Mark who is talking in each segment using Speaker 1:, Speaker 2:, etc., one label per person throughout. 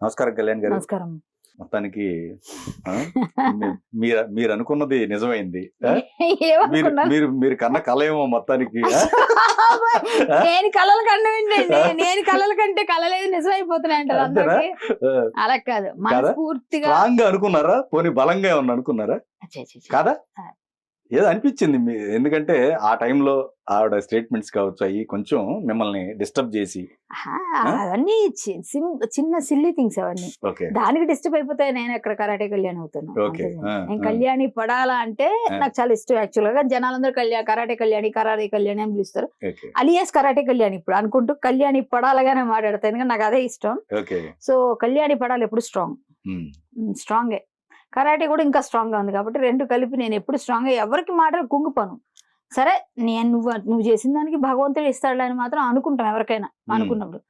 Speaker 1: నమస్కారం కళ్యాణ్ గారు.
Speaker 2: నమస్కారం.
Speaker 1: మొత్తానికి ఆ, మీరు అనుకున్నది నిజమైంది. మీరు
Speaker 2: ఏమనుకున్నా
Speaker 1: మీరు మీరు కన్న కల ఏమో మొత్తానికి.
Speaker 2: నేను కళలు కంటే నేను కళల కంటే కళలేదు నిజమైపోతున్నాయి అంటారు
Speaker 1: అంతేనా?
Speaker 2: అందరికి. అలా కాదు, మనస్ఫూర్తిగా
Speaker 1: స్ట్రాంగ్ గా అనుకున్నారా? పోనీ బలంగా ఏమన్నా అనుకున్నారా?
Speaker 2: ఛీ, ఛీ, ఛీ.
Speaker 1: కాదా?
Speaker 2: ఆ.
Speaker 1: ఏదో అనిపించింది ఎందుకంటే ఆ టైంలో ఆవిడ స్టేట్మెంట్స్ కావచ్చు అవి కొంచెం మిమ్మల్ని డిస్టర్బ్ చేసి.
Speaker 2: ఆహా, అవన్నీ చిన్న సిల్లీ థింగ్స్ అవన్నీ.
Speaker 1: ఓకే
Speaker 2: దానికి డిస్టర్బ్ అయిపోతే నేను ఎక్కడ కరాటే కళ్యాణ్ అవుతాను.
Speaker 1: ఓకే.
Speaker 2: నేను కళ్యాణి పడాలా అంటే నాకు చాలా ఇష్టం. యాక్చువల్ గా జనాలందరూ కరాటే కళ్యాణి అని పిలుస్తారు.
Speaker 1: ఓకే
Speaker 2: అలియాస్ కరాటే కళ్యాణి ఇప్పుడు అనుకుంటూ కళ్యాణి పడాలగానే మాట్లాడతాను, ఎందుకంటే నాకు అదే ఇష్టం.
Speaker 1: ఓకే.
Speaker 2: సో కళ్యాణి పడాలి ఎప్పుడు స్ట్రాంగే. కరాటే కూడా ఇంకా స్ట్రాంగ్ గా ఉంది కాబట్టి రెండు కలిపి నేను ఎప్పుడు స్ట్రాంగ్ గా ఎవరికి మాటలు కుంగిపోను. సరే నువ్వు చేసిన దానికి భగవంతుడు ఇస్తాడు అని మాత్రం అనుకుంటాం ఎవరికైనా. అనుకున్నప్పుడు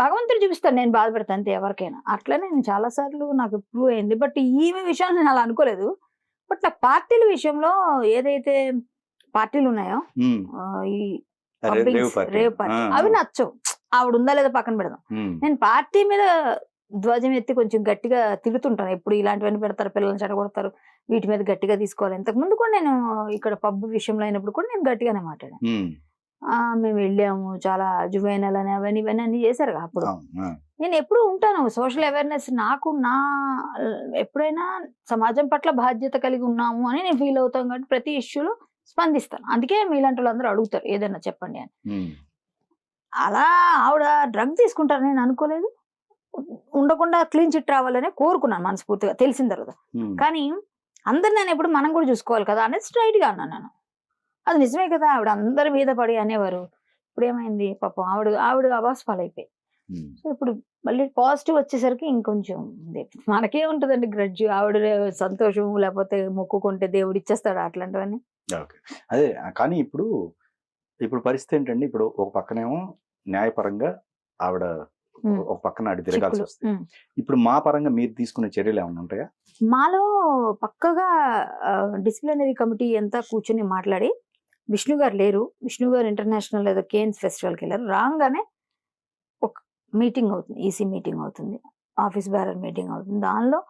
Speaker 2: భగవంతుడు చూపిస్తాడు, నేను బాధపడతాను అంతే ఎవరికైనా. అట్లనే నేను చాలా సార్లు నాకు ప్రూవ్ అయింది. బట్ ఈమె విషయంలో నేను అలా అనుకోలేదు. బట్ నాకు పార్టీల విషయంలో ఏదైతే పార్టీలు ఉన్నాయో ఈ రేవ్ పార్టీ అవి నచ్చవు. ఆవిడ ఉందా లేదా పక్కన పెడదాం. నేను పార్టీ మీద ధ్వజం ఎత్తి కొంచెం గట్టిగా తిడుతుంటాను. ఎప్పుడు ఇలాంటివన్నీ పెడతారు, పిల్లల్ని చెడగొడతారు, వీటి మీద గట్టిగా తీసుకోవాలి. ఇంతకు ముందు కూడా నేను ఇక్కడ పబ్ విషయంలో అయినప్పుడు కూడా నేను గట్టిగానే మాట్లాడాను. మేము వెళ్ళాము, చాలా జువైనల్ అని అవన్నీ ఇవన్నీ అన్ని చేశారు అప్పుడు. నేను ఎప్పుడు ఉంటాను సోషల్ అవేర్నెస్. నాకు ఎప్పుడైనా సమాజం పట్ల బాధ్యత కలిగి ఉన్నాము అని నేను ఫీల్ అవుతాను కాబట్టి ప్రతి ఇష్యూలో స్పందిస్తాను. అందుకే మీలాంటి వాళ్ళందరూ అడుగుతారు ఏదైనా చెప్పండి అని. అలా ఆవిడ డ్రగ్ తీసుకుంటారని నేను అనుకోలేదు. ఉండకుండా క్లీన్ చిట్ రావాలనే కోరుకున్నాను మనస్ఫూర్తిగా తెలిసిన తర్వాత. కానీ అందరు నేను ఎప్పుడు మనం కూడా చూసుకోవాలి కదా అనేది స్ట్రైట్ గా అన్నాను నేను. అది నిజమే కదా, ఆవిడ అందరి మీద పడి అనేవారు. ఇప్పుడు ఏమైంది పాపం ఆవిడ అవాస్ పాలైపోయి. సో ఇప్పుడు మళ్ళీ పాజిటివ్ వచ్చేసరికి ఇంకొంచెం మనకే ఉంటుందండి గ్రడ్జ్. ఆవిడ సంతోషం లేకపోతే మొక్కుకుంటే దేవుడు ఇచ్చేస్తాడు అట్లాంటివన్నీ.
Speaker 1: అదే కానీ ఇప్పుడు పరిస్థితి ఏంటండి, ఇప్పుడు ఒక పక్కనేమో న్యాయపరంగా ఆవిడ ఒక పక్కన అడి తిరగాల్సి వస్తుంది. ఇప్పుడు మా పరంగా మీరు తీసుకునే చర్యలు ఏమైనా ఉంటాయా?
Speaker 2: మాలో పక్కగా డిసిప్లినరీ కమిటీ అంతా కూర్చొని మాట్లాడి, విష్ణు గారు లేరు, విష్ణు గారు ఇంటర్నేషనల్ ఏదో కేన్స్ ఫెస్టివల్కి వెళ్ళారు. రాగానే ఒక మీటింగ్ అవుతుంది, ఈసీ మీటింగ్ అవుతుంది, ఆఫీస్ బేరర్ మీటింగ్ అవుతుంది. దానిలో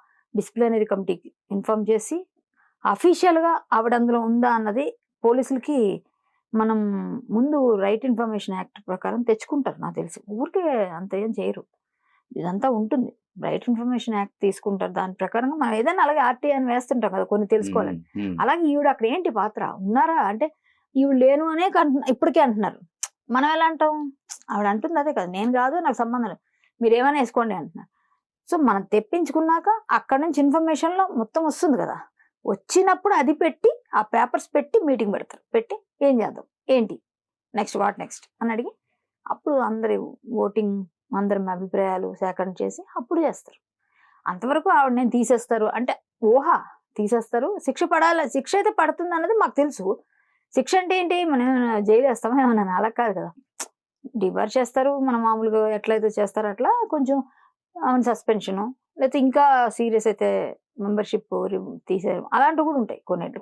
Speaker 2: డిసిప్లినరీ కమిటీకి ఇన్ఫార్మ్ చేసి అఫీషియల్గా ఆవిడ అందులో ఉందా అన్నది పోలీసులకి మనం ముందు రైట్ ఇన్ఫర్మేషన్ యాక్ట్ ప్రకారం తెచ్చుకుంటారు నాకు తెలిసి. ఊరికే అంత ఏం చేయరు, ఇదంతా ఉంటుంది. రైట్ ఇన్ఫర్మేషన్ యాక్ట్ తీసుకుంటారు. దాని ప్రకారంగా మనం ఏదైనా అలాగే ఆర్టీఐ అని వేస్తుంటాం కదా కొన్ని తెలుసుకోవాలని. అలాగే ఈవిడ అక్కడ ఏంటి పాత్ర ఉన్నారా అంటే ఈవిడ లేను అనే ఇప్పటికే అంటున్నారు. మనం ఎలా అంటాం? ఆవిడ అంటుంది అదే కదా, నేను కాదు, నాకు సంబంధం లేదు, మీరు ఏమైనా వేసుకోండి అంటున్నారు. సో మనం తెప్పించుకున్నాక అక్కడ నుంచి ఇన్ఫర్మేషన్ లో మొత్తం వస్తుంది కదా, వచ్చినప్పుడు అది పెట్టి ఆ పేపర్స్ పెట్టి మీటింగ్ పెడతారు. పెట్టి ఏం చేద్దాం, ఏంటి నెక్స్ట్, వాట్ నెక్స్ట్ అని అడిగి అప్పుడు అందరి ఓటింగ్, అందరి అభిప్రాయాలు సేకరణ చేసి అప్పుడు చేస్తారు. అంతవరకు ఆవిడ నేను తీసేస్తారు అంటే తీసేస్తారు. శిక్ష పడాలి, శిక్ష అయితే పడుతుంది అన్నది మాకు తెలుసు. శిక్ష అంటే ఏంటి, మనం జైలు వేస్తామో ఏమన్నా? అలా కాదు కదా, డిబార్ చేస్తారు. మనం మామూలుగా ఎట్లయితే చేస్తారో అట్లా కొంచెం సస్పెన్షను, లేకపోతే ఇంకా సీరియస్ అయితే మెంబర్షిప్ తీసేయడం, అలాంటివి కూడా ఉంటాయి కొన్ని. అది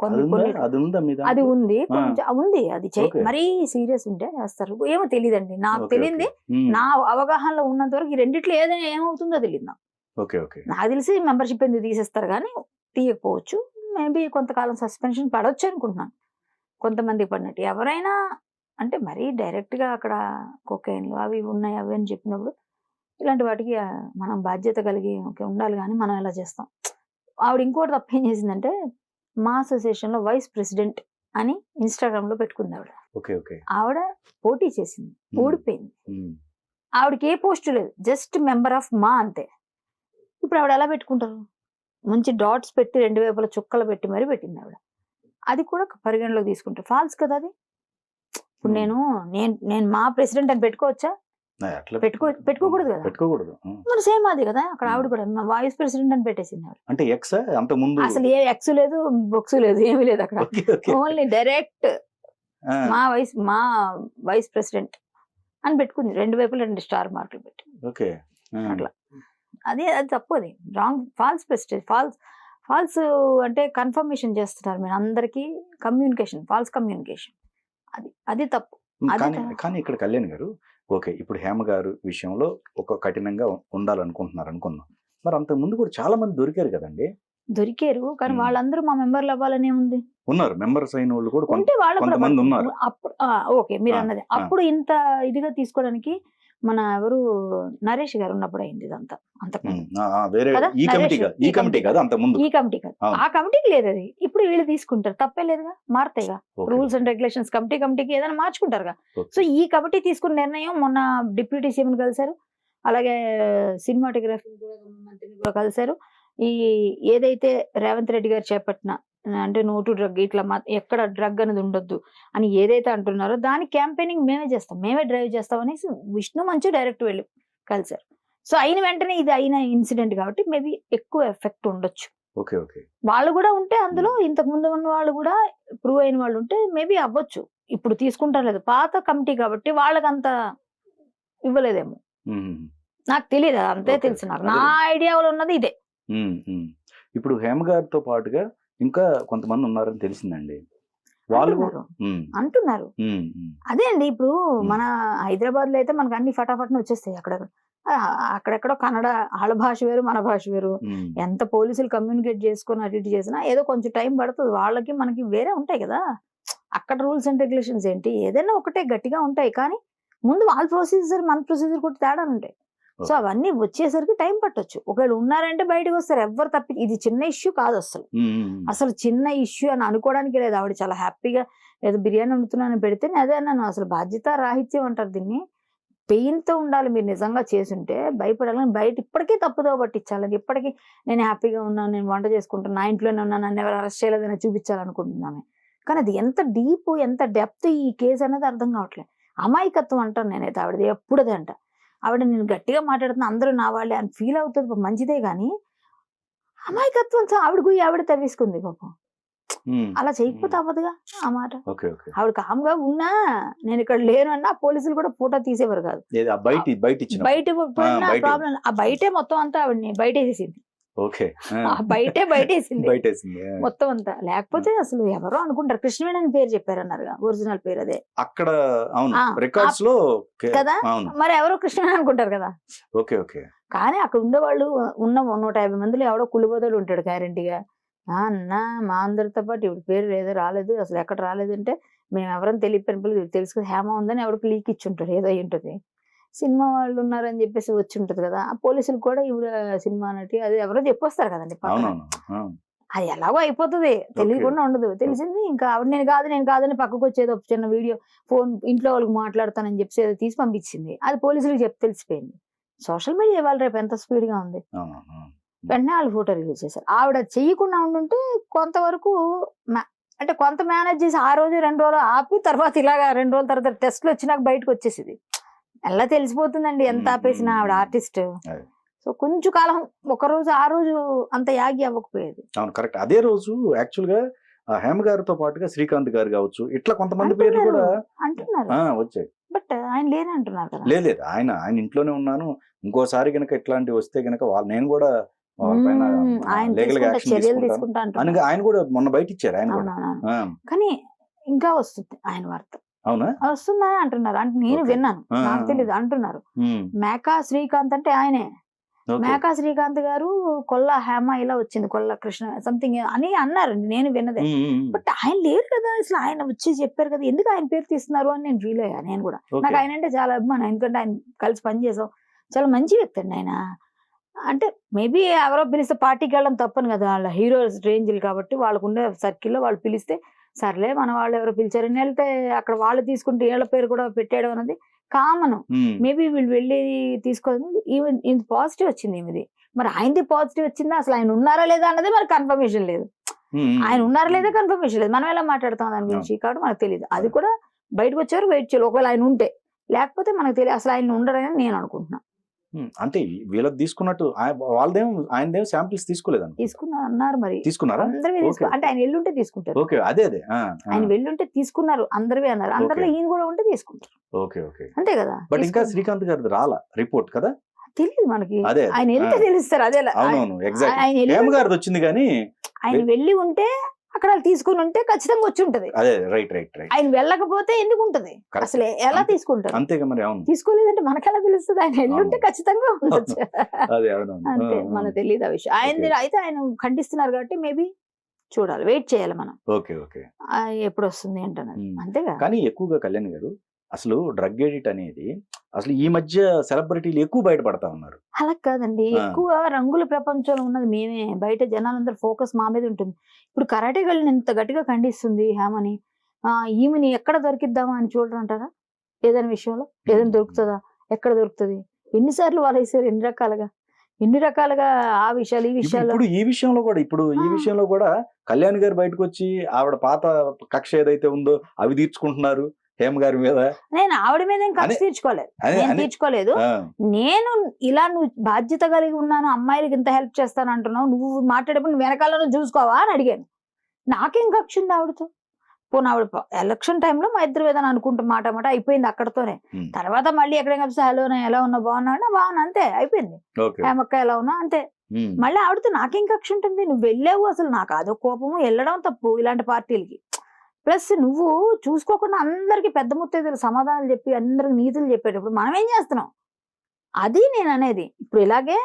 Speaker 2: ఉంది కొంచెం ఉంది, అది మరీ సీరియస్ ఉంటే చేస్తారు. ఏమో తెలియదండి, నాకు తెలియంది నా అవగాహనలో ఉన్నంత వరకు ఈ రెండిట్లో ఏదైనా ఏమవుతుందో తెలియదు నాకు. నాకు తెలిసి మెంబర్షిప్ ఎందుకు తీసేస్తారు కానీ తీయకపోవచ్చు. మేబీ కొంతకాలం సస్పెన్షన్ పడవచ్చు అనుకుంటున్నాను, కొంతమందికి పడినట్టు. ఎవరైనా అంటే మరీ డైరెక్ట్ గా అక్కడ కొకైన్లు అవి ఉన్నాయి అవి అని చెప్పినప్పుడు ఇలాంటి వాటికి మనం బాధ్యత కలిగి ఉండాలి. కానీ మనం ఎలా చేస్తాం? ఆవిడ ఇంకోటి తప్ప ఏం చేసిందంటే, మా అసోసియేషన్ లో వైస్ ప్రెసిడెంట్ అని ఇన్స్టాగ్రామ్ లో పెట్టుకుంది ఆవిడ. ఆవిడ పోటీ చేసింది, ఓడిపోయింది. ఆవిడకి ఏ పోస్టు లేదు, జస్ట్ మెంబర్ ఆఫ్ మా అంతే. ఇప్పుడు ఆవిడ ఎలా పెట్టుకుంటారు? మంచి డాట్స్ పెట్టి 2 వైపుల చుక్కలు పెట్టి మరీ పెట్టింది ఆవిడ. అది కూడా పరిగణలోకి తీసుకుంటారు. ఫాల్స్ కదా అది. ఇప్పుడు నేను మా ప్రెసిడెంట్ అని పెట్టుకోవచ్చా? పెట్టుకోకూడదు కదా. మరి సేమ్ అది కదా, అక్కడ ఆవిడ కూడా వైస్ ప్రెసిడెంట్ అని పెట్టేసింది ఆవిడ.
Speaker 1: అంటే ఎక్స్ అంత ముందు
Speaker 2: అసలు ఏ ఎక్స్ లేదు, బొక్స్ లేదు, ఏమీ లేదు అక్కడ. ఓన్లీ డైరెక్ట్ మా వైస్ ప్రెసిడెంట్ అని పెట్టుకుంది. 2 వైపులు 2 స్టార్ మార్కులు పెట్టి అట్లా. అది తప్పు, అది రాంగ్. ఫాల్స్ ప్రెసిడెంట్, ఫాల్స్ అంటే కన్ఫర్మేషన్ చేస్తున్నారు మీరు అందరికీ. కమ్యూనికేషన్, ఫాల్స్ కమ్యూనికేషన్, అది తప్పు.
Speaker 1: కానీ ఇక్కడ కళ్యాణ్ గారు ఓకే, ఇప్పుడు హేమ గారు విషయంలో ఒక కఠినంగా ఉండాలనుకుంటున్నారు అనుకుందాం. మరి అంత ముందు కూడా చాలా మంది దొరికారు కదండి.
Speaker 2: దొరికారు కానీ వాళ్ళందరూ మా మెంబర్లు అవ్వాలనే ఉంది.
Speaker 1: ఉన్నారు మెంబర్స్ అయిన వాళ్ళు కూడా
Speaker 2: ఉంటే వాళ్ళు కూడా
Speaker 1: కొంతమంది ఉన్నారు.
Speaker 2: అప్పుడు ఓకే మీరు అన్నది అప్పుడు ఇంత ఇదిగా తీసుకోవడానికి మన ఎవరు నరేష్ గారు ఉన్నప్పుడు అయింది ఇదంతా. అంతకుముందు
Speaker 1: ఈ కమిటీ కాదు, అంత ముందు
Speaker 2: ఈ కమిటీ కాదు, ఆ కమిటీకి లేదు అది. ఇప్పుడు వీళ్ళు తీసుకుంటారు, తప్పే లేదుగా, మారుతాయిగా రూల్స్ అండ్ రెగ్యులేషన్స్. కమిటీకి ఏదైనా మార్చుకుంటారుగా. సో ఈ కమిటీ తీసుకున్న నిర్ణయం మొన్న డిప్యూటీ సీఎం కలిశారు, అలాగే సినిమాటోగ్రఫీ మంత్రిని కూడా కలిశారు. ఈ ఏదైతే రేవంత్ రెడ్డి గారు చేపట్టిన అంటే నో టు డ్రగ్, ఇట్లా ఎక్కడ డ్రగ్ అనేది ఉండొద్దు అని ఏదైతే అంటున్నారో దాని క్యాంపెయినింగ్ మేమే చేస్తాం, మేమే డ్రైవ్ చేస్తాం అనేసి విష్ణు మంచి డైరెక్ట్ వెళ్ళి కలిశారు. సో అయిన వెంటనే ఇది అయిన ఇన్సిడెంట్ కాబట్టి మేబీ ఎక్కువ ఎఫెక్ట్ ఉండొచ్చు. వాళ్ళు కూడా ఉంటే అందులో ఇంతకు ముందు ఉన్న వాళ్ళు కూడా ప్రూవ్ అయిన వాళ్ళు ఉంటే మేబీ అవ్వచ్చు. ఇప్పుడు తీసుకుంటారు లేదు, పాత కమిటీ కాబట్టి వాళ్ళకంత ఇవ్వలేదేమో, నాకు తెలియదు, అంతే తెలుసు నాకు. నా ఐడియాలో ఉన్నది ఇదే.
Speaker 1: ఇప్పుడు హేమ గారితో పాటుగా ఇంకా కొంతమంది ఉన్నారని తెలిసిందండి, వాళ్ళు
Speaker 2: అంటున్నారు. అదే అండి, ఇప్పుడు మన హైదరాబాద్ లో అయితే మనకు అన్ని ఫటాఫట్ వచ్చేస్తాయి. అక్కడెక్కడో కన్నడ వాళ్ళ భాష వేరు, మన భాష వేరు. ఎంత పోలీసులు కమ్యూనికేట్ చేసుకొని అటు ఇటు చేసినా ఏదో కొంచెం టైం పడుతుంది. వాళ్ళకి మనకి వేరే ఉంటాయి కదా, అక్కడ రూల్స్ అండ్ రెగ్యులేషన్స్ ఏంటి ఏదైనా ఒకటే గట్టిగా ఉంటాయి. కానీ ముందు వాళ్ళ ప్రొసీజర్ మన ప్రొసీజర్ కూడా తేడాలు ఉంటాయి. సో అవన్నీ వచ్చేసరికి టైం పట్టొచ్చు. ఒకవేళ ఉన్నారంటే బయటకు వస్తారు, ఎవరు తప్పి. ఇది చిన్న ఇష్యూ కాదు అసలు చిన్న ఇష్యూ అని అనుకోవడానికి లేదు. ఆవిడ చాలా హ్యాపీగా ఏదో బిర్యానీ వండుతున్నాను పెడితే అదే అన్నాను, అసలు బాధ్యత రాహిత్యం అంటారు దీన్ని. పెయిన్ తో ఉండాలి, మీరు నిజంగా చేసుంటే భయపడాలని. బయట ఇప్పటికీ తప్పుదో పట్టించాలని, ఇప్పటికీ నేను హ్యాపీగా ఉన్నాను, నేను వంట చేసుకుంటాను, నా ఇంట్లోనే ఉన్నాను, నన్ను ఎవరు అరెస్ట్ చేయలేదని చూపించాలనుకుంటున్నాను. కానీ అది ఎంత డీప్, ఎంత డెప్త్ ఈ కేసు అనేది అర్థం కావట్లేదు. అమాయకత్వం అంటాను నేనైతే ఆవిడది, ఎప్పుడు అదే అంట. ఆవిడ నేను గట్టిగా మాట్లాడుతున్నా అందరూ నా వాళ్ళే అని ఫీల్ అవుతుంది, మంచిదే. కానీ అమాయకత్వం ఆవిడ తవ్వేసుకుంది పాపం. అలా చేయకపోతే అవ్వదుగా ఆ మాట. ఆవిడ కామ్గా ఉన్నా, నేను ఇక్కడ లేను అన్నా పోలీసులు కూడా ఫోటో తీసేవారు కాదు. బయట ప్రాబ్లం ఆ బయటే మొత్తం అంతా ఆవిడని బయటేసేసింది. బయటేసింది మొత్తం అంతా. లేకపోతే అసలు ఎవరో అనుకుంటారు, కృష్ణవేణి పేరు చెప్పారన్నారు, ఒరిజినల్ పేరు అదే అక్కడ కదా. మరి ఎవరో కృష్ణవేణి అనుకుంటారు కదా. కానీ అక్కడ ఉండేవాళ్ళు ఉన్న 150 మందిలో ఎవడో కుళ్ళిపోతాడు ఉంటాడు గ్యారెంటీగా. అన్న మా అందరితో పాటు ఇప్పుడు పేరు ఏదో రాలేదు, అసలు ఎక్కడ రాలేదు అంటే మేము ఎవరైనా తెలియని తెలుసు కదా, హేమ ఉందని ఎవరికి లీక్ ఇచ్చి ఉంటాడు, ఏదో ఉంటుంది. సినిమా వాళ్ళు ఉన్నారని చెప్పేసి వచ్చి ఉంటది కదా. ఆ పోలీసులు కూడా ఇవి సినిమా నటి అది ఎవరో చెప్పొస్తారు కదండి, అది ఎలాగో అయిపోతుంది, తెలియకుండా ఉండదు. తెలిసింది ఇంకా ఆవిడ నేను కాదని పక్కకు వచ్చేది ఒక చిన్న వీడియో ఫోన్ ఇంట్లో వాళ్ళకి మాట్లాడతానని చెప్పి ఏదో తీసి పంపించింది. అది పోలీసులకు తెలిసిపోయింది. సోషల్ మీడియా వాళ్ళు రేపు ఎంత స్పీడ్ గా ఉంది, వెంటనే వాళ్ళు ఫోటో రిలీజ్ చేశారు. ఆవిడ చెయ్యకుండా ఉండుంటే కొంతవరకు అంటే కొంత మేనేజ్ చేసి ఆ రోజు 2 రోజులు ఆపి తర్వాత ఇలాగా 2 రోజుల తర్వాత టెస్ట్లు వచ్చినాక బయటకు వచ్చేసింది. ఎలా తెలిసిపోతుందండి ఎంత ఆపేసినా ఆవిడ ఆర్టిస్ట్. సో కొంచెం కాలం ఒక రోజు ఆ రోజు అంత యాగి అవ్వకపోయేది.
Speaker 1: అవును కరెక్ట్. అదే రోజు యాక్చువల్ గా హేమ గారితో పాటుగా శ్రీకాంత్ గారు కావచ్చు, ఇట్లా కొంతమంది పేర్లు కూడా
Speaker 2: అంటున్నారు వచ్చాయి. బట్ ఆయన లేని అంటున్నారు కదా.
Speaker 1: లేదు ఆయన ఇంట్లోనే ఉన్నాను, ఇంకోసారి గనక ఇట్లాంటివి వస్తే గనక నేను కూడా ఆయన కూడా మొన్న బయట ఇచ్చారు ఆయన కూడా.
Speaker 2: కానీ ఇంకా వస్తుంది ఆయన వార్త.
Speaker 1: అవునా?
Speaker 2: వస్తుందని అంటున్నారు, అంటే నేను విన్నాను, నాకు తెలియదు అంటున్నారు. మేకా శ్రీకాంత్ అంటే ఆయనే. మేకా శ్రీకాంత్ గారు కొల్లా హేమ ఇలా వచ్చింది, కొల్లా కృష్ణ సంథింగ్ అని అన్నారు, నేను విన్నదే. బట్ ఆయన లేరు కదా అసలు. ఆయన వచ్చి చెప్పారు కదా, ఎందుకు ఆయన పేరు తీస్తున్నారు అని నేను ఫీల్ అయ్యా. నేను కూడా నాకు ఆయన అంటే చాలా అభిమానం, ఎందుకంటే ఆయన కలిసి పనిచేసాం, చాలా మంచి వ్యక్తి అండి ఆయన. అంటే మేబీ ఎవరో పిలిస్తే పార్టీకి వెళ్ళడం తప్పను కదా, వాళ్ళ హీరో రేంజ్లు కాబట్టి వాళ్ళకు ఉండే సర్కిల్లో వాళ్ళు పిలిస్తే సర్లే మన వాళ్ళు ఎవరో పిలిచారని వెళ్తే అక్కడ వాళ్ళు తీసుకుంటే వీళ్ళ పేరు కూడా పెట్టేయడం అనేది కామన్. మేబీ వీళ్ళు వెళ్ళి తీసుకోవడం ఈవెన్ పాజిటివ్ వచ్చింది ఈమెది. మరి ఆయనది పాజిటివ్ వచ్చిందా, అసలు ఆయన ఉన్నారా లేదా అన్నది మనకు కన్ఫర్మేషన్ లేదు. ఆయన ఉన్నారా లేదా కన్ఫర్మేషన్ లేదు, మనం ఎలా మాట్లాడతాం దాని గురించి కాబట్టి మనకు తెలియదు. అది కూడా బయటకు వచ్చారు, వెయిట్ చేయాలి. ఒకవేళ ఆయన ఉంటే, లేకపోతే మనకు తెలియదు అసలు ఆయన ఉండరని నేను అనుకుంటున్నా.
Speaker 1: అంటే వీళ్ళకి తీసుకున్నట్టు ఆయనదేం శాంపిల్స్ తీసుకోలేదండి.
Speaker 2: తీసుకున్నారు అన్నారు, మరి
Speaker 1: తీసుకున్నారా?
Speaker 2: అంటే ఆయన వెళ్ళుంటే తీసుకుంటారు.
Speaker 1: అదే
Speaker 2: ఆయన వెళ్ళుంటే తీసుకున్నారు అందరివి అన్నారు, అందరిలో ఈయన కూడా ఉంటే తీసుకుంటారు. అంతే కదా.
Speaker 1: బట్ ఇంకా శ్రీకాంత్ గారిది రాలా రిపోర్ట్ కదా,
Speaker 2: తెలియదు మనకి. ఆయన వెళ్తే తెలుస్తారు. అదే ఆయన
Speaker 1: వచ్చింది కానీ
Speaker 2: ఆయన వెళ్ళి ఉంటే అక్కడ వాళ్ళు తీసుకుని ఉంటే ఖచ్చితంగా వచ్చి ఉంటది.
Speaker 1: అదే రైట్ ఆయన
Speaker 2: వెళ్ళకపోతే ఎందుకు ఉంటది? అసలు ఎలా తీసుకుంటారు?
Speaker 1: అంతేగా మరి. అవును,
Speaker 2: తీసుకోలేదంటే మనకెలా తెలుస్తుంది? ఆయన ఎల్లుంటే ఖచ్చితంగా ఉండొచ్చు.
Speaker 1: అదే
Speaker 2: అంతే, మనకు తెలియదు ఆ విషయం. అయితే ఆయన ఖండిస్తున్నారు కాబట్టి మేబీ చూడాలి, వెయిట్ చేయాలి మనం.
Speaker 1: ఓకే
Speaker 2: ఎప్పుడు వస్తుంది ఏంటన్నది. అంతేగా.
Speaker 1: కానీ ఎక్కువగా కళ్యాణ్ గారు అసలు డ్రగ్ ఎడిట్ అనేది అసలు ఈ మధ్య సెలబ్రిటీలు ఎక్కువ బయటపడతా ఉన్నారు.
Speaker 2: అలా కాదండి, ఎక్కువ రంగుల ప్రపంచంలో ఉన్నది మేమే. బయట జనాలందరూ ఫోకస్ మా మీద ఉంటుంది. ఇప్పుడు కరాటే గళ్ళని ఇంత గట్టిగా ఖండిస్తుంది హేమని, ఈమెని ఎక్కడ దొరికిద్దామా అని చూడరు అంటారా? ఏదైనా విషయంలో ఏదైనా దొరుకుతుందా? ఎక్కడ దొరుకుతుంది? ఎన్నిసార్లు వాళ్ళు వేసారు, ఎన్ని రకాలుగా ఆ విషయాలు ఈ విషయాలు.
Speaker 1: ఇప్పుడు ఈ విషయంలో కూడా కళ్యాణ్ గారు బయటకు వచ్చి ఆవిడ పాత కక్ష ఏదైతే ఉందో అవి తీర్చుకుంటున్నారు హేమ గారి మీద.
Speaker 2: నేను ఆవిడ మీద ఏం కక్ష తీర్చుకోలేదు. నేను ఇలా నువ్వు బాధ్యత కలిగి ఉన్నాను, అమ్మాయిలకి ఇంత హెల్ప్ చేస్తాను అంటున్నావు, నువ్వు మాట్లాడేప్పుడు నువ్వు వెనకాల చూసుకోవా అని అడిగాను. నాకేం కక్ష ఉంది ఆవిడతో? పోనీ ఆవిడ ఎలక్షన్ టైంలో మా ఇద్దరు ఏదైనా అనుకుంటూ మాట అయిపోయింది అక్కడతోనే. తర్వాత మళ్ళీ ఎక్కడైనా కలిసి హలో ఎలా ఉన్నా బాగున్నా బాగున్నా అంతే అయిపోయింది. హేమక్క ఎలా ఉన్నా అంతే. మళ్ళీ ఆవిడతో నాకేం కక్ష ఉంటుంది? నువ్వు వెళ్ళావు, అసలు నాకు అదో కోపము, వెళ్ళడం తప్పు ఇలాంటి పార్టీలకి. ప్లస్ నువ్వు చూసుకోకుండా అందరికి పెద్ద ముత్తైదులు సమాధానాలు చెప్పి అందరికి నీతులు చెప్పేటప్పుడు మనం ఏం చేస్తున్నాం? అది నేను అనేది. ఇప్పుడు ఇలాగే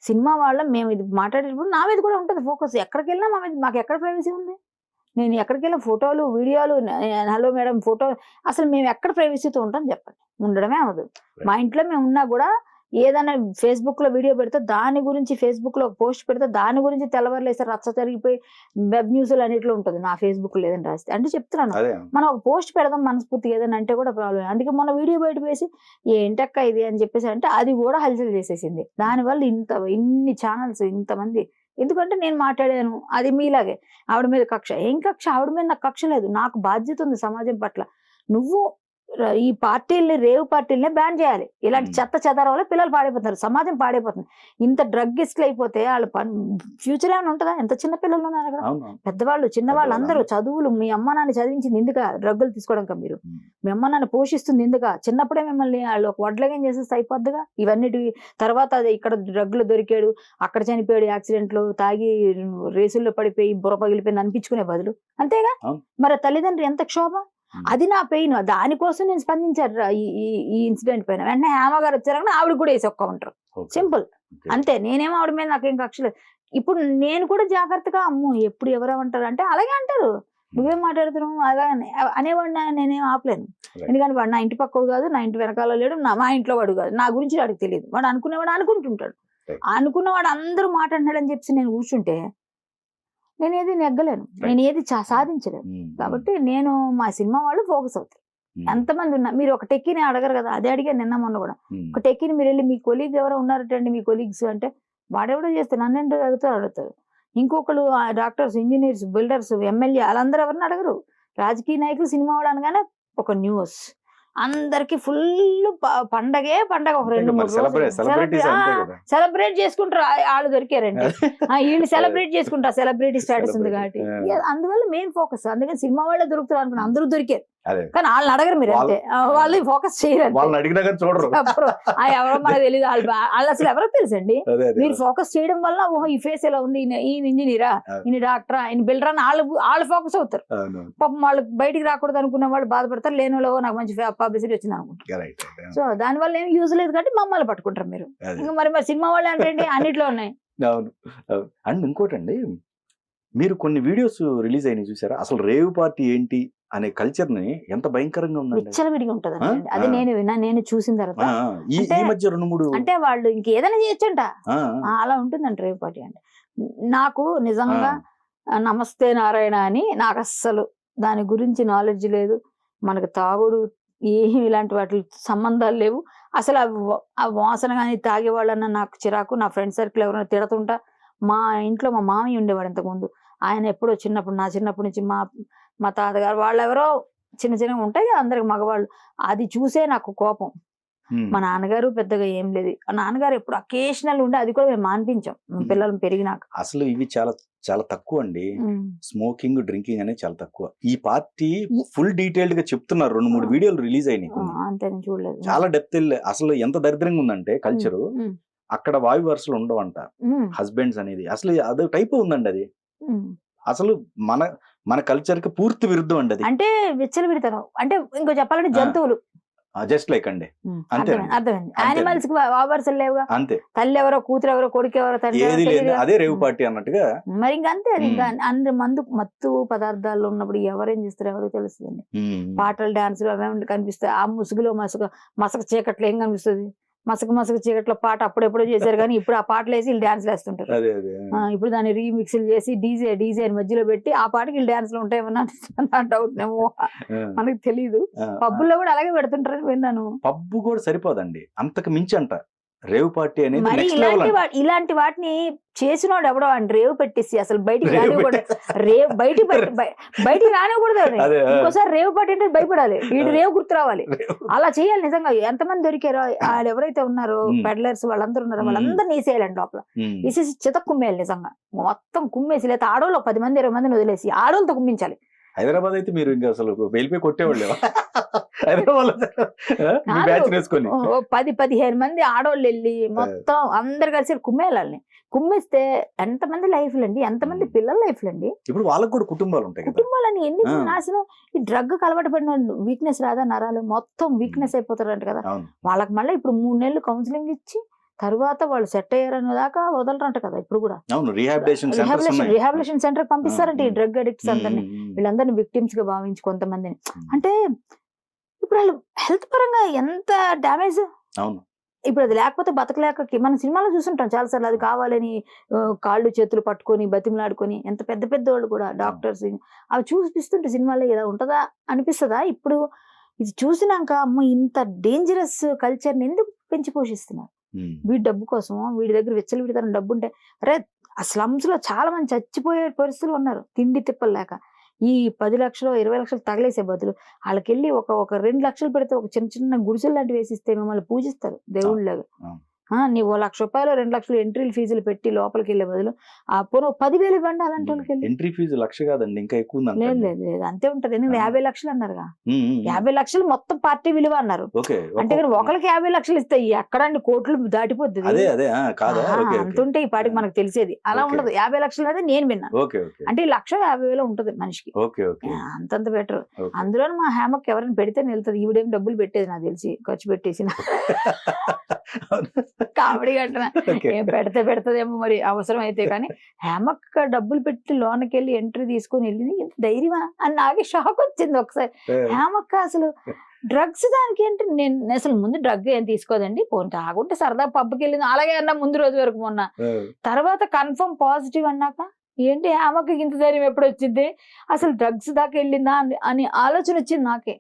Speaker 2: సినిమా వాళ్ళ మేము ఇది మాట్లాడేటప్పుడు నా మీద కూడా ఉంటుంది ఫోకస్. ఎక్కడికి వెళ్ళినా మా మీద మాకు ఎక్కడ ప్రైవసీ ఉంది? నేను ఎక్కడికి వెళ్ళిన ఫోటోలు వీడియోలు, హలో మేడం ఫోటో, అసలు మేము ఎక్కడ ప్రైవసీతో ఉంటాం చెప్పండి? ఉండడమే అవదు. మా ఇంట్లో మేము ఉన్నా కూడా ఏదైనా ఫేస్బుక్ లో వీడియో పెడితే దాని గురించి, ఫేస్బుక్ లో పోస్ట్ పెడితే దాని గురించి తెల్లవారులేసారి రచ్చ జరిగిపోయి వెబ్ న్యూస్లు అన్నిట్లో ఉంటుంది. నా ఫేస్బుక్ లో ఏదైనా రాస్తే అంటే చెప్తున్నాను, మనం ఒక పోస్ట్ పెడదాం మనస్ఫూర్తిగా ఏదైనా అంటే కూడా ప్రాబ్లం. అందుకే మొన్న వీడియో బయట వేసి ఏంటక్క ఇది అని చెప్పేసి అంటే అది కూడా హల్చల్ చేసేసింది. దానివల్ల ఇన్ని ఛానల్స్ ఇంతమంది. ఎందుకంటే నేను మాట్లాడాను, అది మీలాగే ఆవిడ మీద కక్ష. ఏం కక్ష? ఆవిడ మీద నాకు కక్ష లేదు. నాకు బాధ్యత ఉంది సమాజం పట్ల. నువ్వు ఈ పార్టీల్ని, రేవ్ పార్టీలనే బ్యాన్ చేయాలి. ఇలాంటి చెత్త చెదారం వల్ల పిల్లలు పాడైపోతున్నారు, సమాజం పాడైపోతుంది. ఇంత డ్రగ్గిస్టులు అయిపోతే వాళ్ళ ఫ్యూచర్ ఏమైనా ఉంటుందా? ఎంత చిన్న పిల్లలు ఉన్నారు అక్కడ, పెద్దవాళ్ళు చిన్నవాళ్ళు అందరూ. చదువులు మీ అమ్మ నాన్న చదివించింది ఎందుక? డ్రగ్గులు తీసుకోవడం మీరు మీ అమ్మ నాన్న పోషిస్తుంది ఎందుక? చిన్నప్పుడే మిమ్మల్ని వాళ్ళు ఒక వడ్లగం చేసేస్తే అయిపోద్దిగా. ఇవన్నిటి తర్వాత అది ఇక్కడ డ్రగ్గులు దొరికాడు, అక్కడ చనిపోయాడు, యాక్సిడెంట్లు తాగి రేసుల్లో పడిపోయి బుర్ర పగిలిపోయింది అనిపించుకునే బదులు. అంతేగా మరి తల్లిదండ్రులు ఎంత క్షోభ. అది నా పెయిన్. దానికోసం నేను స్పందించారు ఈ ఇన్సిడెంట్ పైన. వెంటనే హేమ గారు వచ్చారని ఆవిడ కూడా వేసి ఒక్క ఉంటారు. సింపుల్ అంతే. నేనేమో ఆవిడ మీద నాకేం కక్ష లేదు. ఇప్పుడు నేను కూడా జాగ్రత్తగా అమ్మో ఎప్పుడు ఎవరేమంటారు అంటే అలాగే అంటారు. నువ్వేం మాట్లాడుతున్నావు అలా అనేవాడిని నేనేం ఆపలేను. ఎందుకంటే వాడు నా ఇంటి పక్కడు కాదు, నా ఇంటి వెనకాల లేడు, మా ఇంట్లో వాడు కాదు. నా గురించి వాడికి తెలియదు. వాడు అనుకునేవాడు అనుకుంటుంటాడు. అనుకున్నవాడు అందరూ మాట్లాడినాడని చెప్పి నేను కూర్చుంటే నేను ఏది నెగ్గలేను, నేను ఏది సాధించలేను. కాబట్టి నేను మా సినిమా వాళ్ళు ఫోకస్ అవుతారు. ఎంతమంది ఉన్నా మీరు ఒక టెక్కీని అడగరు కదా, అదే అడిగారు నిన్న మొన్న కూడా. ఒక టెక్కీని మీరు వెళ్ళి మీ కొలీగ్ ఎవరో ఉన్నారటండి మీ కొలీగ్స్ అంటే వాడెవడో చేస్తారు, నన్ను అడుగుతారు. ఇంకొకరు డాక్టర్స్, ఇంజనీర్స్, బిల్డర్స్, ఎమ్మెల్యే వాళ్ళందరూ ఎవరిని అడగరు. రాజకీయ నాయకులు, సినిమా వాడు అనగానే ఒక న్యూస్. అందరికి ఫుల్ పండగే పండగ. ఒక 2-3 రోజులు సెలబ్రేట్ చేసుకుంటారు. వాళ్ళు దొరికారండి, వీళ్ళు సెలబ్రేట్ చేసుకుంటారు. సెలబ్రిటీ స్టేటస్ ఉంది కాబట్టి అందువల్ల మెయిన్ ఫోకస్. అందుకని సినిమా వాళ్ళే దొరుకుతారు అనుకున్నా, అందరూ దొరికారు. కానీ వాళ్ళని అడగరు మీరు, అంతే. వాళ్ళు ఫోకస్ చేయరు, ఎవరో మనకు తెలియదు. వాళ్ళు అసలు ఎవరికి తెలుసండి. మీరు ఫోకస్ చేయడం వల్ల ఓహో ఈ ఫేస్ ఎలా ఉంది, ఈయన ఇంజనీరా, ఈయన డాక్టరా, ఈయన బిల్డరా అని వాళ్ళు ఫోకస్ అవుతారు. పాపం వాళ్ళు బయటికి రాకూడదు అనుకున్న వాళ్ళు బాధపడతారు. లేని వాళ్ళు నాకు మంచి పబ్లిసిటీ వచ్చింది అనుకుంటారు. సో దానివల్ల ఏం యూజ్ లేదు కాబట్టి మమ్మల్ని పట్టుకుంటారు మీరు. ఇంకా మరి సినిమా వాళ్ళు అంటే అన్నిట్లో ఉన్నాయి.
Speaker 1: అవును. అండ్ ఇంకోటండి, మీరు కొన్ని వీడియోస్ రిలీజ్ అయినాయి చూసారా? అసలు రేవ్ పార్టీ ఏంటి అనే కల్చర్ ని ఎంత భయంకరంగా ఉందండి.
Speaker 2: విచ్చలవిడిగా ఉంటది అది. నేను చూసిన తర్వాత
Speaker 1: ఈ మధ్య 2-3
Speaker 2: అంటే వాళ్ళు ఇంకేదైనా చేయొచ్చంట, అలా ఉంటుందంట రేవ్ పార్టీ అంటే. నాకు నిజంగా నమస్తే నారాయణ అని నాకు అస్సలు దాని గురించి నాలెడ్జ్ లేదు. మనకు తాగుడు ఏమి ఇలాంటి వాటి సంబంధాలు లేవు అసలు. ఆ వాసన కానీ తాగేవాళ్ళన్నా నాకు చిరాకు. నా ఫ్రెండ్ సర్కిల్ ఎవరైనా తిడుతుంటా. మా ఇంట్లో మా మామయ్య ఉండేవాడు ఇంతకుముందు. ఆయన ఎప్పుడో చిన్నప్పుడు, నా చిన్నప్పటి నుంచి మా తాతగారు వాళ్ళెవరో చిన్నగా ఉంటాయి అందరికి మగవాళ్ళు, అది చూసే నాకు కోపం. మా నాన్నగారు పెద్దగా ఏం లేదు. నాన్నగారు ఎప్పుడు అకేషనల్ ఉండే, అది కూడా మేము మాన్పించాం పిల్లలు పెరిగినాక.
Speaker 1: అసలు ఇవి చాలా చాలా తక్కువ అండి. స్మోకింగ్, డ్రింకింగ్ అనేది చాలా తక్కువ. ఈ పార్టీ ఫుల్ డీటెయిల్డ్ గా చెప్తున్నారు. 2-3 వీడియోలు రిలీజ్ అయినాయి.
Speaker 2: అంతే, చూడలేదు.
Speaker 1: చాలా డెప్త్. అసలు ఎంత దరిద్రంగా ఉందంటే కల్చరు, అక్కడ వాయు వరుసలు ఉండవంట. హస్బెండ్స్ అనేది అసలు అదో టైప్ ఉందండి అది. అసలు మన కల్చర్ కి పూర్తి విరుద్ధం అండి అది.
Speaker 2: అంటే విచ్చలవిడితనం. అంటే ఇంకో చెప్పాలంటే జంతువులు.
Speaker 1: జస్ట్ లైక్ అండి. అంతే
Speaker 2: అర్థమైంది. యానిమల్స్ కి వావర్సలు లేవుగా.
Speaker 1: అంతే.
Speaker 2: తల్లి ఎవరో, కూతురు ఎవరో, కొడుకు ఎవరో, తండ్రి
Speaker 1: ఏది
Speaker 2: ఎవరో
Speaker 1: లేదు,
Speaker 2: తెలియదుగా.
Speaker 1: అదే రేవు పార్టీ అన్నట్టుగా.
Speaker 2: మరి ఇంకా అంతే. అది ఇంకా అందరు మత్తు పదార్థాల్లో ఉన్నప్పుడు ఎవరేం చేస్తారు ఎవరికి తెలుస్తుందండి. పాటలు, డాన్సులు అవే కనిపిస్తాయి. ఆ ముసుగులో మసక చీకట్లో ఏం కనిపిస్తుంది? మసక చీకట్లో పాట అప్పుడెప్పుడో చేశారు కానీ ఇప్పుడు ఆ పాటలు వేసి వీళ్ళు డాన్స్లు వేస్తుంటారు. ఇప్పుడు దాన్ని రీమిక్స్లు చేసి డీజే అని మధ్యలో పెట్టి ఆ పాటకి వీళ్ళు డాన్స్లు ఉంటాయేమన్నా నా డౌట్. మనకు తెలియదు. పబ్బుల్లో కూడా అలాగే పెడుతుంటారని విన్నాను.
Speaker 1: పబ్బు కూడా సరిపోదండి, అంతకు మించి అంట రేవ్ పార్టీ అనేది.
Speaker 2: మరి ఇలాంటి వాటిని చేసినోడు ఎవడో అండి రేవు పెట్టేసి అసలు బయటికి రానివ్వకూడదు. బయటికి రానివ్వకూడదు. ఇంకోసారి రేవు పార్టీ అంటే భయపడాలి. వీడు రేవు గుర్తు రావాలి. అలా చేయాలి. నిజంగా ఎంతమంది దొరికారో వాళ్ళు ఎవరైతే ఉన్నారో పెడ్లర్స్ వాళ్ళందరూ ఉన్నారో వాళ్ళందరినీ వేసేయాలండి లోపల. వేసేసి చిత కుమ్మేయాలి. నిజంగా మొత్తం కుమ్మేసి, లేదా ఆడోళ్ళు 10 మంది 20 మందిని వదిలేసి ఆడోళ్ళతో కుమ్మించాలి.
Speaker 1: హైదరాబాద్ అయితే మీరు ఇంకా అసలు వెళ్ళిపోయి కొట్టేవాళ్ళు. హైదరాబాద్
Speaker 2: 10-15 మంది ఆడోళ్ళు వెళ్ళి మొత్తం అందరు కలిసి కుమ్మేయాలని. కుమ్మేస్తే ఎంతమంది లైఫ్లు అండి, ఎంతమంది పిల్లల లైఫ్లు అండి.
Speaker 1: ఇప్పుడు వాళ్ళకి కూడా కుటుంబాలు ఉంటాయి.
Speaker 2: కుటుంబాలని ఎన్ని నాశనం. ఈ డ్రగ్ అలవాటు పడిన వీక్నెస్ రాదా, నరాలు మొత్తం వీక్నెస్ అయిపోతారంట కదా. వాళ్ళకి మళ్ళీ ఇప్పుడు 3 నెలలు కౌన్సిలింగ్ ఇచ్చి తర్వాత వాళ్ళు సెట్ అయ్యారనే దాకా వదలరంట కదా. ఇప్పుడు కూడా రీహాబిలిటేషన్ సెంటర్ పంపిస్తారంటే ఈ డ్రగ్ అడిక్ట్స్ అందరినీ, వీళ్ళందరినీ విక్టిమ్స్ గా భావించి కొంతమందిని. అంటే ఇప్పుడు వాళ్ళు హెల్త్ పరంగా ఎంత డ్యామేజ్. ఇప్పుడు అది లేకపోతే బతకలేక మనం సినిమాలో చూస్తుంటాం చాలాసార్లు. అది కావాలని కాళ్ళు చేతులు పట్టుకొని బతిమలాడుకొని ఎంత పెద్ద వాళ్ళు కూడా డాక్టర్స్ అవి చూపిస్తుంటే సినిమాలో ఇలా ఉంటుందా అనిపిస్తుందా? ఇప్పుడు ఇది చూసినాక అమ్మ ఇంత డేంజరస్ కల్చర్ని ఎందుకు పెంచి పోషిస్తున్నారు? వీడి డబ్బు కోసం, వీడి దగ్గర విచ్చలవిడితనం డబ్బు ఉంటే. అరే ఆ స్లమ్స్ లో చాలా మంది చచ్చిపోయే పరిస్థితులు ఉన్నారు తిండి తిప్పలు లేక. ఈ 10 లక్షలు 20 లక్షలు తగలేసే బదులు వాళ్ళకెళ్ళి ఒక 2 లక్షలు పెడితే ఒక చిన్న గుడిసెలు లాంటివి వేసిస్తే మిమ్మల్ని పూజిస్తారు దేవుళ్ళగా. నీవు 1 లక్ష రూపాయలు 2 లక్షలు ఎంట్రీ ఫీజులు పెట్టి లోపలికి వెళ్ళే బదులు ఆ పోను 10,000 ఇవ్వండి అలాంటి వాళ్ళకి.
Speaker 1: ఎంట్రీ ఫీజు 1,00,000 కాదండి, ఇంకా ఎక్కువ.
Speaker 2: లేదు అంతే ఉంటది. 50 లక్షలు అన్నారుగా. 50 లక్షలు మొత్తం పార్టీ విలువ అన్నారు. అంటే ఒకరికి 50 లక్షలు ఇస్తే ఎక్కడండి కోట్లు దాటిపోద్ది. అంతుంటే ఈ పాటికి మనకు తెలిసేది. అలా ఉండదు. 50 లక్షలు అయితే నేను విన్నాను. అంటే 1,50,000 ఉంటది మనిషికి. అంతంత బెటర్. అందులో మా హేమకి ఎవరైనా పెడితే వెళ్తుంది. ఈవిడేం డబ్బులు పెట్టేది నాకు తెలిసి ఖర్చు పెట్టేసిన కామెడీ కట్టిన పెడతదేమో మరి అవసరం అయితే. కానీ హేమక్క డబ్బులు పెట్టి లోనకి వెళ్ళి ఎంట్రీ తీసుకొని వెళ్ళింది. ఇంత ధైర్యమా అని నాకే షాక్ వచ్చింది ఒకసారి. హేమక్క అసలు డ్రగ్స్ దానికి అంటే నేను అసలు ముందు డ్రగ్ ఏం తీసుకోదండి, పోనీ తాగుంటే సరదా పబ్కి వెళ్ళింది అలాగే అన్నా ముందు రోజు వరకు. మొన్న తర్వాత కన్ఫర్మ్ పాజిటివ్ అన్నాక ఏంటి హేమకి ఇంత ధైర్యం ఎప్పుడు వచ్చింది, అసలు డ్రగ్స్ దాకా వెళ్ళిందా అని ఆలోచన వచ్చింది నాకే.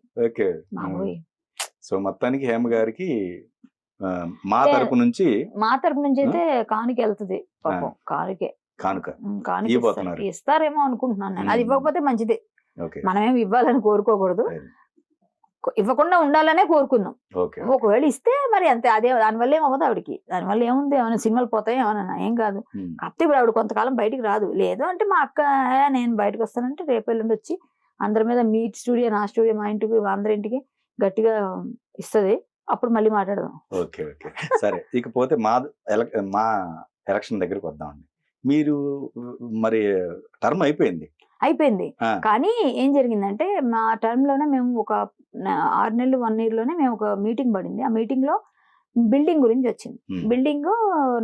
Speaker 1: సో మొత్తానికి హేమ గారికి మా తరపు నుంచి
Speaker 2: అయితే కానుక వెళ్తుంది. పాపం కానుక ఇస్తారేమో అనుకుంటున్నాను నేను. అది ఇవ్వకపోతే మంచిదే. మనమేమి ఇవ్వాలని కోరుకోకూడదు, ఇవ్వకుండా ఉండాలనే కోరుకుందాం. ఒకవేళ ఇస్తే మరి అంతే. అదే దానివల్ల ఏమవుతుంది ఆవిడకి, దానివల్ల ఏముంది, ఏమైనా సినిమాలు పోతాయి ఏమన్నా, ఏం కాదు. కాకపోతే ఇప్పుడు ఆవిడ కొంతకాలం బయటికి రాదు. లేదు అంటే మా అక్క నేను బయటకు వస్తానంటే రేపు ఎల్లుండి వచ్చి అందరి మీద మీ స్టూడియో నా స్టూడియో మా ఇంటికి అందరింటికి గట్టిగా ఇస్తుంది. అప్పుడు మళ్ళీ మాట్లాడదాం.
Speaker 1: ఓకే సరే. ఇకపోతే మా ఎలక్షన్ దగ్గరకు వద్దామండి. మీరు మరి టర్మ్ అయిపోయింది.
Speaker 2: కానీ ఏం జరిగిందంటే మా టర్మ్ లోనే మేము ఒక 6 నెలలు 1 year లోనే మేము ఒక మీటింగ్ పడింది. ఆ మీటింగ్ లో బిల్డింగ్ గురించి వచ్చింది. బిల్డింగ్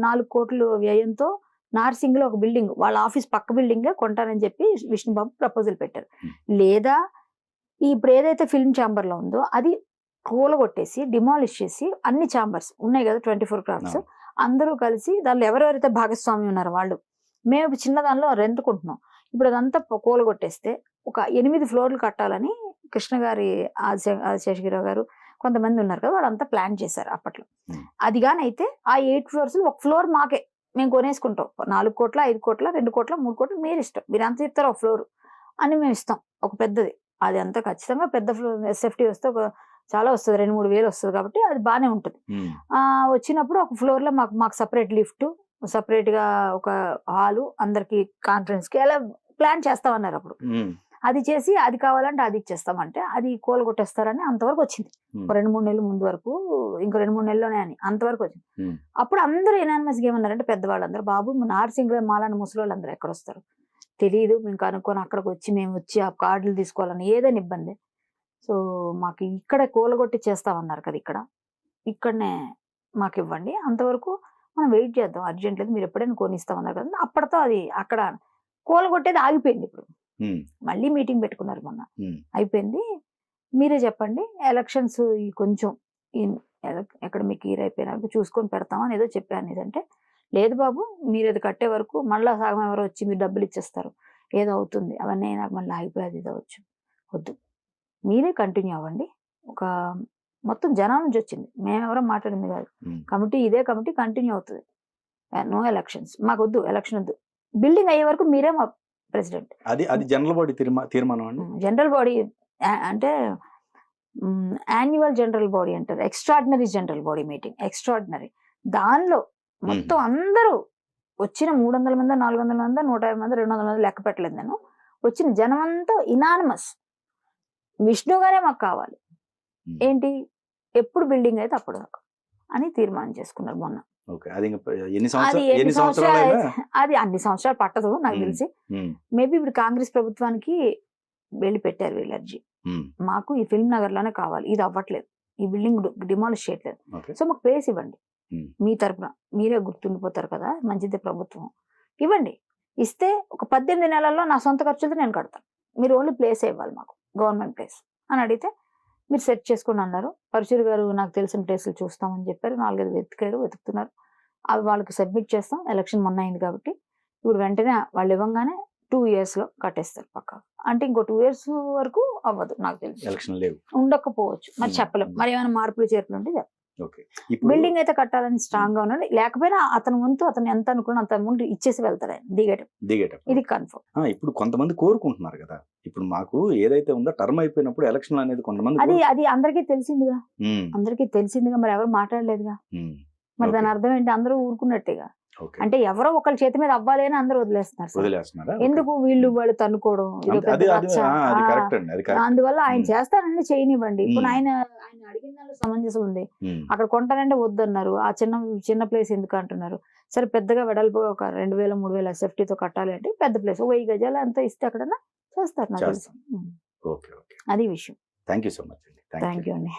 Speaker 2: 4 కోట్ల వ్యయంతో నార్సింగ్ లో ఒక బిల్డింగ్ వాళ్ళ ఆఫీస్ పక్క బిల్డింగ్ కొంటారని చెప్పి విష్ణుబాబు ప్రపోజల్ పెట్టారు. లేదా ఇప్పుడు ఏదైతే ఫిల్మ్ ఛాంబర్ లో ఉందో అది కూలగొట్టేసి డిమాలిష్ చేసి అన్ని ఛాంబర్స్ ఉన్నాయి కదా 24 క్రాఫ్ట్స్ అందరూ కలిసి దానిలో ఎవరెవరైతే భాగస్వామి ఉన్నారో వాళ్ళు, మేము చిన్న దానిలో రెంట్కుంటున్నాం. ఇప్పుడు అదంతా కూలగొట్టేస్తే ఒక 8 ఫ్లోర్లు కట్టాలని కృష్ణ గారి శేషగిరావు గారు కొంతమంది ఉన్నారు కదా, వాళ్ళంతా ప్లాన్ చేశారు అప్పట్లో. అది కానీ అయితే ఆ 8 floors ఒక ఫ్లోర్ మాకే, మేము కొనేసుకుంటాం. 4 కోట్ల 5 కోట్ల 2 కోట్ల 3 కోట్లు మీరు ఇష్టం, మీరు అంత ఇస్తారు ఒక ఫ్లోర్ అని మేము ఇస్తాం. ఒక పెద్దది అది అంతా ఖచ్చితంగా పెద్ద ఫ్లోర్ ఎస్ఎఫ్టీ వస్తే ఒక చాలా వస్తుంది, 2-3 వేలు వస్తుంది. కాబట్టి అది బాగానే ఉంటుంది. వచ్చినప్పుడు ఒక ఫ్లోర్ లో మాకు సపరేట్ లిఫ్ట్, సపరేట్ గా ఒక హాలు, అందరికి కాన్ఫరెన్స్ కి అలా ప్లాన్ చేస్తామన్నారు. అప్పుడు అది చేసి అది కావాలంటే అది ఇచ్చేస్తామంటే అది కూలగొట్టేస్తారని అంతవరకు వచ్చింది. 2-3 నెలలు ముందు వరకు, ఇంకో 2-3 నెలల్లోనే అని అంతవరకు వచ్చింది. అప్పుడు అందరూ ఎనానిమస్ గా ఏమన్నారంటే పెద్దవాళ్ళందరూ, బాబు నార్సింగ్ మాలాంటి ముసలి వాళ్ళందరూ ఎక్కడ వస్తారు, తెలియదు, మేము కనుక్కొని అక్కడికి వచ్చి మేము వచ్చి ఆ కార్డులు తీసుకోవాలని ఏదైనా ఇబ్బంది. సో మాకు ఇక్కడ కూలగొట్టి చేస్తామన్నారు కదా, ఇక్కడనే మాకు ఇవ్వండి, అంతవరకు మనం వెయిట్ చేద్దాం, అర్జెంట్ లేదు, మీరు ఎప్పుడైనా కొనిస్తామన్నారు కదా. అప్పటితో అది అక్కడ కూలగొట్టేది ఆగిపోయింది. ఇప్పుడు మళ్ళీ మీటింగ్ పెట్టుకున్నారు మొన్న, అయిపోయింది. మీరే చెప్పండి, ఎలక్షన్స్ కొంచెం ఎకడమిక్ ఇయర్ అయిపోయినాక చూసుకొని పెడతామని ఏదో చెప్పాను. ఏదంటే లేదు బాబు, మీరు అది కట్టే వరకు మళ్ళీ సగం ఎవరో వచ్చి మీరు డబ్బులు ఇచ్చేస్తారు, ఏదో అవుతుంది, అవన్నీ నాకు మళ్ళీ ఆగిపోయేది ఇది అవ్వచ్చు, వద్దు, మీరే కంటిన్యూ అవ్వండి. ఒక మొత్తం జనం నుంచి వచ్చింది, మేమెవరో మాట్లాడింది కాదు, కమిటీ ఇదే కమిటీ కంటిన్యూ అవుతుంది. నో ఎలక్షన్స్, మాకు వద్దు, ఎలక్షన్ వద్దు, బిల్డింగ్ అయ్యే వరకు మీరే మా ప్రెసిడెంట్.
Speaker 1: అది జనరల్ బాడీ తీర్మానం అండి.
Speaker 2: జనరల్ బాడీ అంటే యాన్యువల్ జనరల్ బాడీ అంటారు, extraordinary general body meeting, extraordinary. దానిలో మొత్తం అందరూ వచ్చిన 300 మంది, 400 మంది, 150 మంది, 200 మంది లెక్క పెట్టలేదు నేను, వచ్చిన జనం అంతా ఇనానిమస్, విష్ణు గారే మాకు కావాలి, ఏంటి ఎప్పుడు బిల్డింగ్ అయితే అప్పుడు దాకా అని తీర్మానం చేసుకున్నారు మొన్న. అది అన్ని సంవత్సరాలు పట్టదు నాకు తెలిసి. మేబీ ఇప్పుడు కాంగ్రెస్ ప్రభుత్వానికి వెళ్ళి పెట్టారు వీళ్ళర్జీ, మాకు ఈ ఫిల్మ్ నగర్ లోనే కావాలి, ఇది అవ్వట్లేదు, ఈ బిల్డింగ్ డిమాలిష్ చేయట్లేదు, సో మాకు ప్లేస్ ఇవ్వండి, మీ తరపున మీరే గుర్తుండిపోతారు కదా, మంచిదే ప్రభుత్వం, ఇవ్వండి, ఇస్తే ఒక 18 నెలల్లో నా సొంత ఖర్చులతో నేను కడతాను, మీరు ఓన్లీ ప్లేస్ ఇవ్వాలి మాకు, గవర్నమెంట్ ప్లేస్ అని అడిగితే మీరు సెట్ చేసుకోండి అన్నారు. పరశురు గారు నాకు తెలిసిన ప్లేసులు చూస్తామని చెప్పారు, 4-5 వెతుకుతున్నారు, అవి వాళ్ళకి సబ్మిట్ చేస్తాం. ఎలక్షన్ మొన్న అయింది కాబట్టి ఇప్పుడు వెంటనే వాళ్ళు ఇవ్వగానే 2 years లో కట్టేస్తారు పక్కా. అంటే ఇంకో 2 years వరకు అవ్వదు నాకు తెలిసి,
Speaker 1: ఎలక్షన్ లేవు,
Speaker 2: ఉండకపోవచ్చు, మరి చెప్పలేం, మరి ఏమైనా మార్పులు చేర్పులు ఉంటే బిల్డింగ్ అయితే కట్టాలని స్ట్రాంగ్ గా ఉన్నాడు, లేకపోయినా అతని వంతు అతను ఎంత అనుకున్న అంత అమౌంట్ ఇచ్చేసి వెళ్తారు ఆయన దిగేటప్పుడు, ఇది కన్ఫర్మ్.
Speaker 1: ఇప్పుడు కొంతమంది కోరుకుంటున్నారు కదా, ఇప్పుడు మాకు ఏదైతే ఉందో టర్మ్ అయిపోయినప్పుడు ఎలక్షన్ అనేది కొంతమంది
Speaker 2: అది అందరికీ తెలిసిందిగా, మరి ఎవరు మాట్లాడలేదుగా, మరి దాని అర్థం ఏంటి, అందరూ ఊరుకున్నట్టేగా. అంటే ఎవరో ఒకళ్ళ చేతి మీద అవ్వాలి అని అందరూ వదిలేస్తున్నారు, ఎందుకు వీళ్ళు వాళ్ళు తన్నుకోవడం, అందువల్ల ఆయన చేస్తానండి, చేయనివ్వండి. ఇప్పుడు ఆయన అడిగిన దానిలో సమంజసం ఉంది, అక్కడ కొంటానంటే వద్దన్నారు, ఆ చిన్న ప్లేస్ ఎందుకు అంటున్నారు, సరే పెద్దగా వెడల్పు ఒక 2000-3000 SFT తో కట్టాలి అంటే పెద్ద ప్లేస్ 1000 గజాలు అంతా ఇస్తే అక్కడ చేస్తారు నాకు తెలుసు. అది విషయం.
Speaker 1: Thank you so much.
Speaker 2: Thank you అండి.